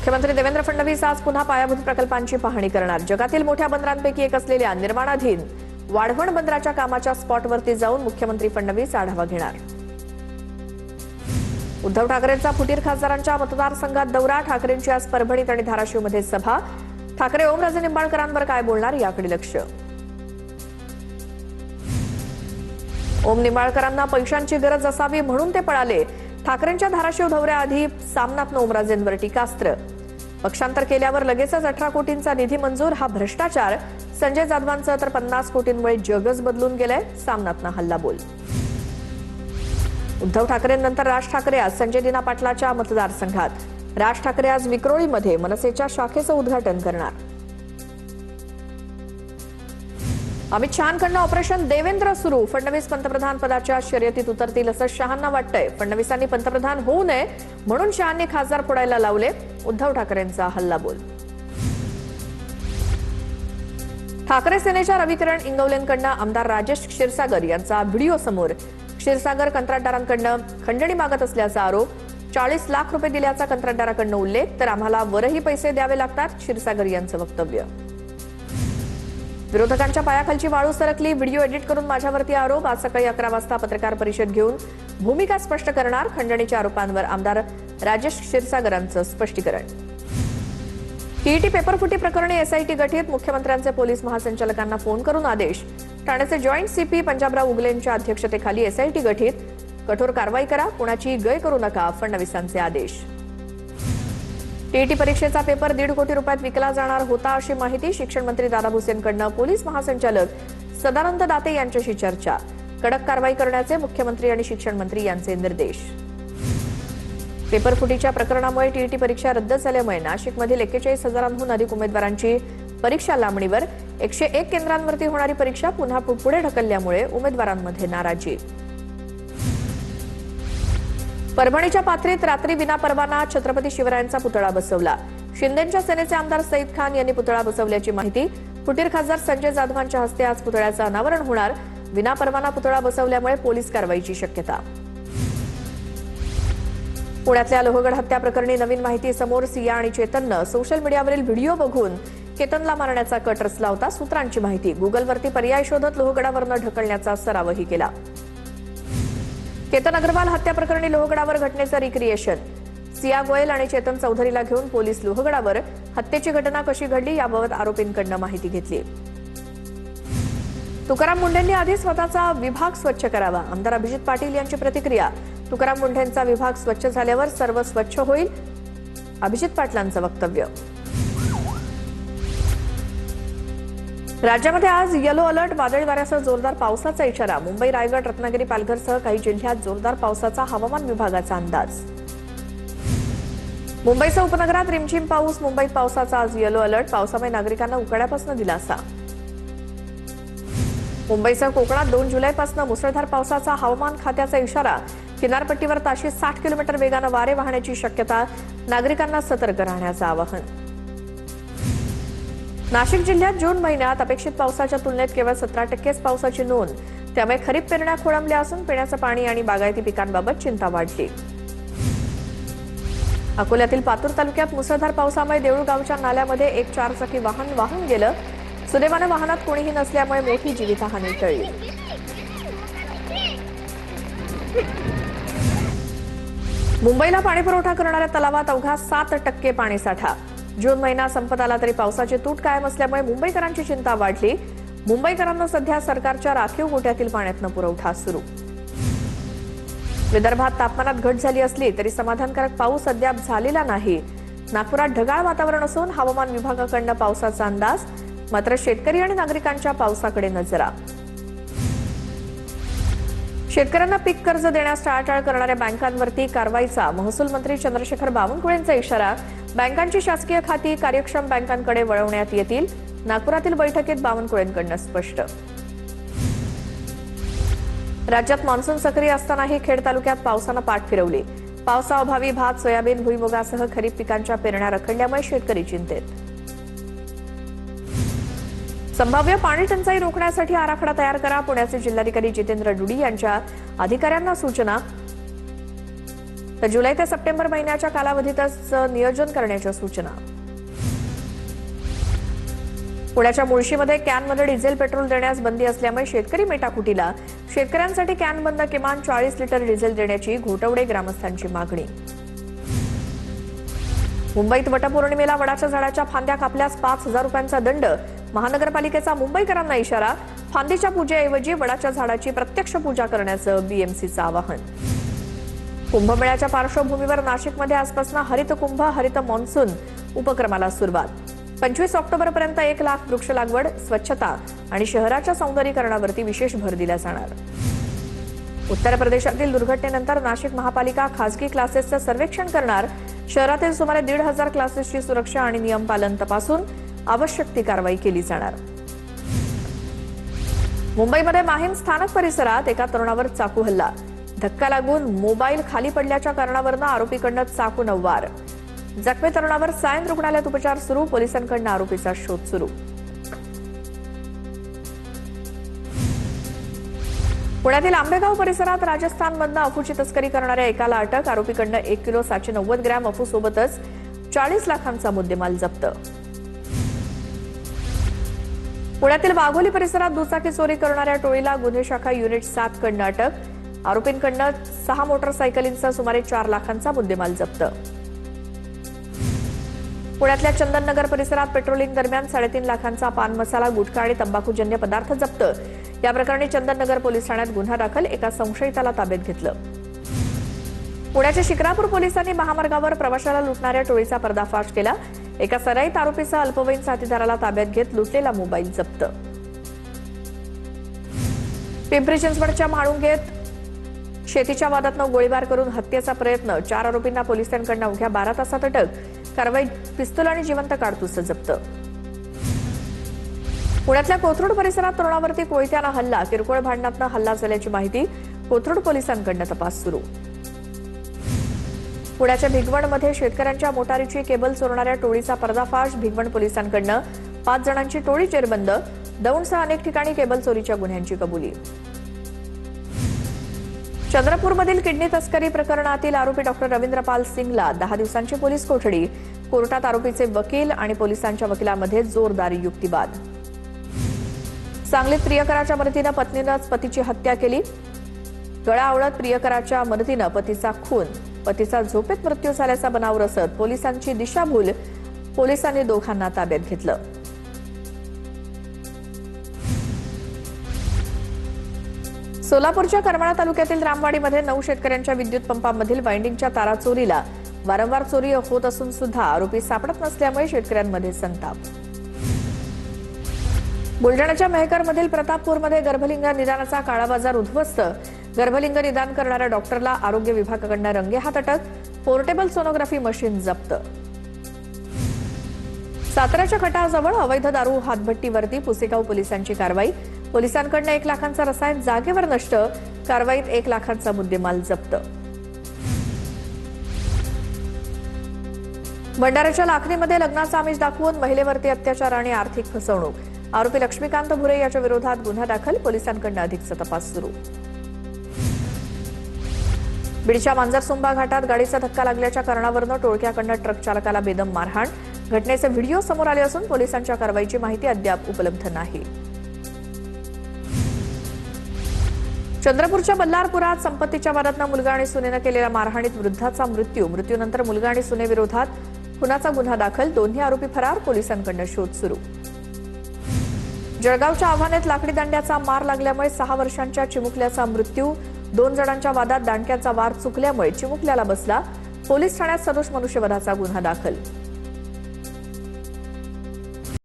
मुख्यमंत्री देवेंद्र फडणवीस आज पुन्हा पायाभूत प्रकल्पांची पाहणी करणार। जगातील मोठ्या बंदरांपैकी एक असलेल्या निर्माणाधीन वाढवण बंदराच्या कामाच्या स्पॉटवरती जाऊन मुख्यमंत्री फडणवीस आढावा घेणार। उद्धव ठाकरेंचा फुटीर खासदारांच्या मतदारसंघात दौरा। ठाकरेंची आज परभणीत आणि धाराशिवमध्ये सभा। ठाकरे ओमराजे निंबाळकरांवर काय बोलणार याकडे लक्ष। ओम निंबाळकरांना पैशांची गरज असावी म्हणून ते पळाले। ठाकरेंच्या धाराशिव दौऱ्याआधी सामनातनं ओमराजेंवर टीकास्त्र। पक्षांतर केल्यावर लगेचच 18 कोटींचा निधी मंजूर, हा भ्रष्टाचार। संजय जाधवांचं तर 50 कोटींमुळे जगच बदलून गेलंय, सामनातनं हल्लाबोल। उद्धव ठाकरेंनंतर राज ठाकरे आज संजय दिना पाटलाच्या मतदारसंघात। राज ठाकरे आज विक्रोळीमध्ये मनसेच्या शाखेचं उद्घाटन करणार। अमित शहांकडनं ऑपरेशन देवेंद्र सुरू। फडणवीस पंतप्रधान पदाच्या शर्यतीत उतरतील असं शहांना वाटतंय। फडणवीसांनी पंतप्रधान होऊ नये म्हणून शहांनी खासदार फोडायला लावले, उद्धव ठाकरेंचा हल्लाबोल। ठाकरे सेनेच्या रविकिरण इंगवलेंकडनं आमदार राजेश क्षीरसागर यांचा व्हिडिओ समोर। क्षीरसागर कंत्राटदारांकडनं खंडणी मागत असल्याचा आरोप। 40 लाख रुपये दिल्याचा कंत्राटदाराकडनं उल्लेख, तर आम्हाला वरही पैसे द्यावे लागतात, क्षीरसागर यांचं वक्तव्य। विरोधकांच्या पायाखालची वाळू सरकली, व्हिडिओ एडिट करून माझ्यावरती आरोप। आज सकाळी 11 वाजता पत्रकार परिषद घेऊन भूमिका स्पष्ट करणार। खंडणीच्या आरोपांवर आमदार राजेश क्षीरसागरांचं स्पष्टीकरण। टीईटी पेपरफुटी प्रकरणी एसआयटी गठीत। मुख्यमंत्र्यांचे पोलीस महासंचालकांना फोन करून आदेश। ठाण्याचे जॉईंट सीपी पंजाबराव उगलेंच्या अध्यक्षतेखाली एसआयटी गठीत। कठोर कारवाई करा, कुणाची गय करू नका, फडणवीसांचे आदेश। टीईटी परीक्षेचा पेपर 1.5 कोटी रुपयात विकला जाणार होता अशी माहिती। शिक्षण मंत्री दादा भुसेंकडनं पोलीस महासंचालक सदानंद दाते यांच्याशी चर्चा। कडक कारवाई करण्याचे मुख्यमंत्री आणि शिक्षण मंत्री यांचे निर्देश। पेपरफुटीच्या प्रकरणामुळे टीईटी परीक्षा रद्द झाल्यामुळे नाशिकमधील 41,000हून अधिक उमेदवारांची परीक्षा लांबणीवर। 101 केंद्रांवरती होणारी परीक्षा पुन्हा पुढे ढकलल्यामुळे उमेदवारांमध्ये नाराजी। परभणीच्या पाथरीत रात्री विनापरवाना छत्रपती शिवरायांचा पुतळा बसवला। शिंदेच्या सेनेचे आमदार सईद खान यांनी पुतळा बसवल्याची माहिती। फुटीर खासदार संजय जाधवांच्या हस्ते आज पुतळ्याचं अनावरण होणार। विनापरवाना पुतळा बसवल्यामुळे पोलीस कारवाईची शक्यता। पुण्यातल्या लोहगड हत्या प्रकरणी नवीन माहिती समोर। सिया आणि चेतननं सोशल मीडियावरील व्हिडिओ बघून केतनला मारण्याचा कट रचला होता, सूत्रांची माहिती। गुगलवरती पर्याय शोधत लोहगडावरनं ढकलण्याचा सरावही केला। केतन अग्रवाल हत्या प्रकरणी लोहगडावर घटनेचं रिक्रिएशन। सिया गोयल आणि चेतन चौधरीला घेऊन पोलीस लोहगडावर। हत्येची घटना कशी घडली याबाबत आरोपींकडनं माहिती घेतली। तुकाराम मुंढेंनी आधी स्वतःचा विभाग स्वच्छ करावा, आमदार अभिजित पाटील यांची प्रतिक्रिया। तुकाराम मुंढेंचा विभाग स्वच्छ झाल्यावर सर्व स्वच्छ होईल, अभिजित पाटलांचं वक्तव्य। राज्यामध्ये आज येलो अलर्ट, वादळी वाऱ्यासह जोरदार पावसाचा इशारा। मुंबई, रायगड, रत्नागिरी, पालघरसह काही जिल्ह्यात जोरदार पावसाचा हवामान विभागाचा अंदाज। मुंबईसह उपनगरात रिमझिम पाऊस। मुंबईत पावसाचा आज येलो अलर्ट, पावसामुळे नागरिकांना उकाड्यापासून दिलासा। मुंबईसह कोकणात 2 जुलैपासून मुसळधार पावसाचा हवामान खात्याचा इशारा। किनारपट्टीवर ताशी 60 किलोमीटर वेगानं वारे वाहण्याची शक्यता, नागरिकांना सतर्क राहण्याचं आवाहन। नाशिक जिल्ह्यात जून महिन्यात अपेक्षित पावसाच्या तुलनेत केवळ 17% पावसाची नोंद, त्यामुळे खरीप पेरण्या खोळंबल्या असून पिण्याचं पाणी आणि बागायती पिकांबाबत चिंता वाढली। अकोल्यातील पातूर तालुक्यात मुसळधार पावसामुळे देऊळगावच्या नाल्यामध्ये एक 4-चाकी वाहन वाहून गेलं। सुदैवानं वाहनात कोणीही नसल्यामुळे मोठी जीवितहानी टळली। मुंबईला पाणीपुरवठा करणाऱ्या तलावात अवघा 7% पाणीसाठा। जून महिना संपत आला तरी पावसाची तूट कायम असल्यामुळे मुंबईकरांची चिंता वाढली। मुंबईकरांना सध्या सरकारच्या राखीव गोठ्यातील पाण्यातनं पुरवठा सुरू। विदर्भात तापमानात घट झाली असली तरी समाधानकारक पाऊस अद्याप झालेला नाही। नागपुरात ढगाळ वातावरण असून हवामान विभागाकडनं पावसाचा अंदाज, मात्र शेतकरी आणि नागरिकांच्या पावसाकडे नजरा। शेतकऱ्यांना पीक कर्ज देण्यास टाळाटाळ करणाऱ्या बँकांवरती कारवाईचा महसूल मंत्री चंद्रशेखर बावनकुळेंचा इशारा। बँकांची शासकीय खाती कार्यक्षम बँकांकडे वळवण्यात येतील, नागपुरातील बैठकीत बावनकुळेंकडनं स्पष्ट। राज्यात मान्सून सक्रिय असतानाही खेड तालुक्यात पावसानं पाठ फिरवली। पावसाअभावी भात, सोयाबीन, भुईमुगासह खरीप पिकांच्या पेरण्या रखडल्यामुळे शेतकरी चिंतेत। संभाव्य पाणी टंचाई रोखण्यासाठी आराखडा तयार करा, पुण्याचे जिल्हाधिकारी जितेंद्र डुडी यांच्या अधिकाऱ्यांना सूचना। तर जुलै ते सप्टेंबर महिन्याच्या कालावधीतच नियोजन करण्याच्या सूचना. पुण्याच्या मुळशीमध्ये कॅनमध्ये डिझेल पेट्रोल देण्यास बंदी असल्यामुळे शेतकरी मेटाकुटीला. शेतकऱ्यांसाठी कॅन बंद किमान 40 लिटर डिझेल देण्याची घोटवडे ग्रामस्थांची मागणी. मुंबईत वटपौर्णिमेला वडाच्या झाडाच्या फांद्या कापल्यास 5,000 रुपयांचा दंड. महानगरपालिकेचा मुंबईकरांना इशारा. फांदीच्या पूजेऐवजी वडाच्या झाडाची प्रत्यक्ष पूजा करण्याचं बीएमसीचं आवाहन. कुंभमेळ्याच्या पार्श्वभूमीवर नाशिकमध्ये आजपासून हरित कुंभ हरित मॉन्सून उपक्रमाला सुरुवात. 25 ऑक्टोबरपर्यंत 1 लाख वृक्ष लागवड, स्वच्छता आणि शहराच्या सौंदर्यीकरणावरती विशेष भर दिला जाणार. उत्तर प्रदेशातील दुर्घटनेनंतर नाशिक महापालिका खासगी क्लासेसचं सर्वेक्षण करणार. शहरातील सुमारे 1,500 क्लासेसची सुरक्षा आणि नियमपालन तपासून आवश्यक ती कारवाई केली जाणार. मुंबईमध्ये माहीम स्थानक परिसरात एका तरुणावर चाकू हल्ला. धक्का लागून मोबाईल खाली पडल्याच्या कारणावरून आरोपीकडनं चाकूनं वार. जखमी तरुणावर सायन रुग्णालयात उपचार सुरू. पोलिसांकडून आरोपीचा शोध सुरू. पुण्यातील आंबेगाव परिसरात राजस्थानमधनं अफूची तस्करी करणाऱ्या एकाला अटक. आरोपीकडनं 1 किलो 790 ग्रॅम अफू सोबतच 40 लाखांचा मुद्देमाल जप्त. पुण्यातील वाघोली परिसरात दुचाकी चोरी करणाऱ्या टोळीला गुन्हे शाखा युनिट 7 कडनं अटक. आरोपींकडनं 6 मोटरसायकलींचा सुमारे 4 लाखांचा मुद्देमाल जप्त. पुण्यातल्या चंदननगर परिसरात पेट्रोलिंग दरम्यान 3.5 लाखांचा पान मसाला, गुटखा आणि तंबाखूजन्य पदार्थ जप्त. या प्रकरणी चंदननगर पोलीस ठाण्यात गुन्हा दाखल. एका संशयिताला ताब्यात घेतलं. पुण्याच्या शिक्रापूर पोलिसांनी महामार्गावर प्रवाशाला लुटणाऱ्या टोळीचा पर्दाफाश केला. एका सराईत आरोपीसह अल्पवयीन साथीदाराला ताब्यात घेत लुटलेला मोबाईल जप्त. पिंपरी चिंचवडच्या म्हाळुंगेत शेतीच्या वादातनं गोळीबार करून हत्येचा प्रयत्न. 4 आरोपींना पोलिसांकडून अवघ्या 12 तासात अटक. कारवाईत पिस्तूल आणि जिवंत काडतूस जप्त. पुण्यातल्या कोथरूड परिसरात तरुणावरती कोयत्यानं हल्ला. किरकोळ भांडणातनं हल्ला झाल्याची माहिती. कोथरूड पोलिसांकडून तपास सुरू. पुण्याच्या भिगवणमध्ये शेतकऱ्यांच्या मोटारीची केबल चोरणाऱ्या टोळीचा पर्दाफाश. भिगवण पोलिसांकडून 5 जणांची टोळी जेरबंद. दौंडसह अनेक ठिकाणी केबल चोरीच्या गुन्ह्यांची कबुली. चंद्रपूरमधील किडनी तस्करी प्रकरणातील आरोपी डॉक्टर रवींद्रपाल सिंगला 10 दिवसांची पोलीस कोठडी. कोर्टात आरोपीचे वकील आणि पोलिसांच्या वकिलांमध्ये जोरदार युक्तिवाद. सांगलीत प्रियकराच्या मदतीनं पत्नीनंच पतीची हत्या केली. गळा आवळत प्रियकराच्या मदतीनं पतीचा खून. पतीचा झोपेत मृत्यू झाल्याचा बनाव रचत पोलिसांची दिशाभूल. पोलिसांनी दोघांना ताब्यात घेतलं. सोलापूरच्या करमाळा तालुक्यातील रामवाडीमध्ये 9 शेतकऱ्यांच्या विद्युत पंपांमधील वाइंडिंगच्या तारा चोरीला. वारंवार चोरी होत असून सुद्धा आरोपी सापडत नसल्यामुळे शेतकऱ्यांमध्ये संताप. बुलढाण्याच्या मेहकरमधील प्रतापपूरमध्ये गर्भलिंग निदानाचा काळा बाजार उद्ध्वस्त. गर्भलिंग निदान करणाऱ्या डॉक्टरला आरोग्य विभागाकडून रंगेहात अटक. पोर्टेबल सोनोग्राफी मशीन जप्त. साताऱ्याच्या खटाजवळ अवैध दारू हातभट्टीवरती पुसेगाव पोलिसांची कारवाई. पोलिसांकडून 1 लाखांचा रसायन जागेवर नष्ट. कारवाईत 1 लाखांचा मुद्देमाल जप्त. भंडाऱ्याच्या लाखनीमध्ये लग्नाचा आमिष दाखवून महिलेवरती अत्याचार आणि आर्थिक फसवणूक. आरोपी लक्ष्मीकांत भुरे याच्या विरोधात गुन्हा दाखल. पोलिसांकडून अधिकचा तपास सुरू. बीडच्या मांजरसुंबा घाटात गाडीचा धक्का लागल्याच्या कारणावरून टोळक्याकडून ट्रक चालकाला बेदम मारहाण. घटनेचे व्हिडिओ समोर आले असून पोलिसांच्या कारवाईची माहिती अद्याप उपलब्ध नाही. चंद्रपूरच्या बल्लारपुरात संपत्तीच्या वादातनं मुलगा आणि सुनेनं केलेल्या मारहाणीत वृद्धाचा मृत्यू. मृत्यूनंतर मुलगा आणि सुनेविरोधात खुनाचा गुन्हा दाखल. दोन्ही आरोपी फरार. पोलिसांकडून शोध सुरू. जळगावच्या आव्हानात लाकडी दांड्याचा मार लागल्यामुळे 6 वर्षांच्या चिमुकल्याचा मृत्यू. 2 जणांच्या वादात दांडक्याचा वार चुकल्यामुळे चिमुकल्याला बसला. पोलीस ठाण्यात सदोष मनुष्यवधाचा गुन्हा दाखल.